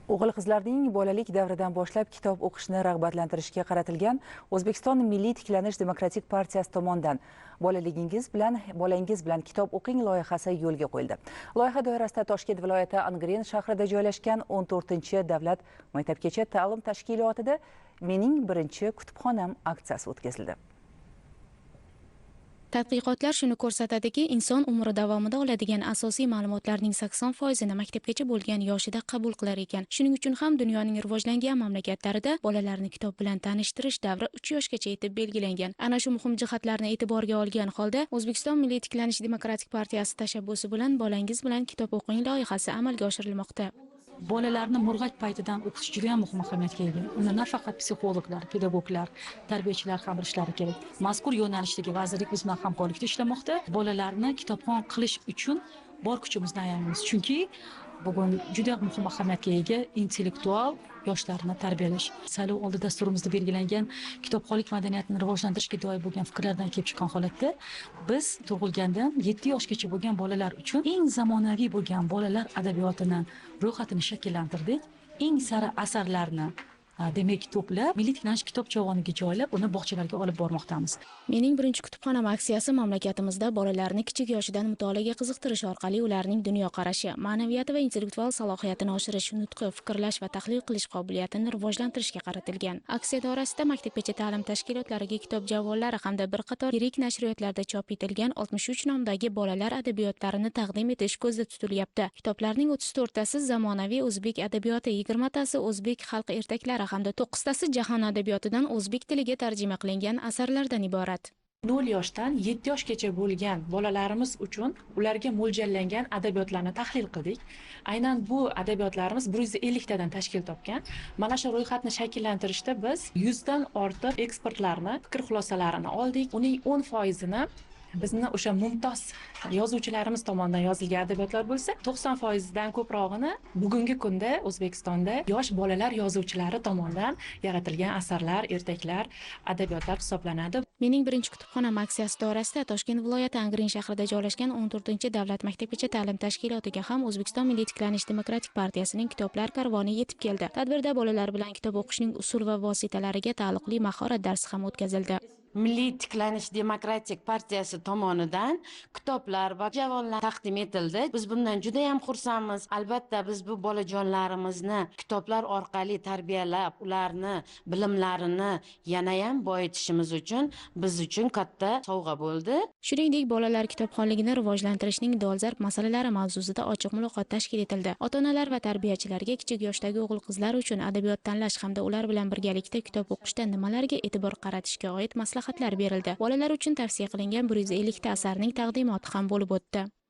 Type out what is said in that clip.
O'g'il-qizlarning bolalik davridan boshlab kitob o'qishni rag'batlantirishga qaratilgan O'zbekiston Milliy tiklanish demokratik partiyasi tomonidan bolangiz bilan kitob o'qing loyihasi yo'lga qo'yildi. Loyiha doirasida Toshkent viloyati Angren shahrida joylashgan 14-davlat maktabgacha ta'lim tashkilotida "Mening birinchi kutubxonam" aksiyasi o'tkazildi. Tadqiqotlar shuni ko'rsatadiki, inson umri davomida oladigan asosiy ma'lumotlarning 80%ni maktabgacha bo'lgan yoshida qabul qilar ekan. Shuning uchun ham dunyoning rivojlangan mamlakatlarida bolalarni kitob bilan tanishtirish davri 3 yoshgacha etib belgilangan. Ana shu muhim jihatlarni e'tiborga olgan holda O'zbekiston Milliy tiklanish demokratik partiyasi tashabbusi bilan "Bolangiz bilan kitob o'qing" loyihasi amalga oshirilmoqda. Bolalarni murg'ak paytidan o'qish juda ham muhim ahamiyatga ega. Uni nafaqat psixologlar, pedagoglar, tarbiyachilar ham bilishlari kerak. Mazkur yo'nalishdagi vazirlik biz bilan hamkorlikda ishlamoqda. Bolalarni kitobxon qilish uchun bor kuchimizni ayamiz. Chunki bugun juda muhim ahamiyatga ega intellektual yoshlarni tarbiyalash. Saylov oldi dasturimizda belgilangan kitobxonlik madaniyatini rivojlantirishga doir bo'lgan fikrlardan kelib chiqqan holatda biz tug'ilgandan 7 yoshgacha bo'lgan bolalar uchun eng zamonaviy bo'lgan bolalar adabiyotini ro'yxatini shakllantirdik. Eng sara asarlarni demak to'plab Milliy tiklanish kitob javoniga joylab uni bog'chalarga olib bormoqdamiz. Mening birinchi kutubxonam aksiyasi mamlakatimizda bolalarni kichik yoshidan mutolaaga qiziqtirish orqali ularning dunyoqarashi, ma'naviyati va intellektual salohiyatini oshirish, nutqi, fikrlash va tahlil qilish qobiliyatini rivojlantirishga qaratilgan. Aksiya doirasida maktabgacha ta'lim tashkilotlariga kitob javonlari hamda bir qator yirik nashriyotlarda chop etilgan 63 nomdagi bolalar adabiyotlarini taqdim etish ko'zda tutilyapti. Kitoblarning 34tasi zamonaviy o'zbek adabiyoti, 20tasi o'zbek xalq ertaklari hamda 9tasi jahon adabiyotidan o'zbek tiliga tarjima qilingan asarlardan iborat. 0 yoshdan 7 yoshgacha bo'lgan bolalarimiz uchun ularga mo'ljallangan adabiyotlarni tahlil qildik. Aynan bu adabiyotlarimiz 150 tadan tashkil topgan. Mana shu ro'yxatni shakllantirishda biz 100 dan ortiq ekspertlarni fikr xulosalarini oldik. Uning 10%ni bizni o'sha mumtoz yozuvchilarimiz tomonidan yozilgan adabiyotlar bo'lsa, 90%dan ko'prog'ini bugungi kunda O'zbekistonda yosh bolalar yozuvchilari tomonidan yaratilgan asarlar, ertaklar, adabiyotlar hisoblanadi. Mening birinchi kutubxonam aksiyasi doirasida Toshkent viloyati Angren shahrida joylashgan 14-davlat maktabgacha ta'lim tashkilotiga ham O'zbekiston Milliy tiklanish demokratik partiyasining kitoblar karvoni yetib keldi. Tadbirda bolalar bilan kitob o'qishning usul va vositalariga taalluqli mahorat darsi ham o'tkazildi. Milliy tiklanish demokratik partiyasi tomonidan kitoblar va javonlar taqdim etildi. Biz bundan juda ham xursandmiz. Albatta biz bu bolajonlarimizni kitoblar orqali tarbiyalab, ularni bilimlarini yana ham boyitishimiz uchun biz uchun katta sovg'a bo'ldi. Shuningdek, bolalar kitobxonligini rivojlantirishning dolzarb masalalari mavzusida ochiq muloqot tashkil etildi. Ota-onalar va tarbiyachilarga kichik yoshdagi o'g'il-qizlar uchun adabiyot tanlash hamda ular bilan birgalikda kitob o'qishda nimalarga e'tibor qaratishga oid maslahatlar berildi. Bolalar uchun tavsiya qilingan 150 ta asarning taqdimoti ham bo'lib o'tdi.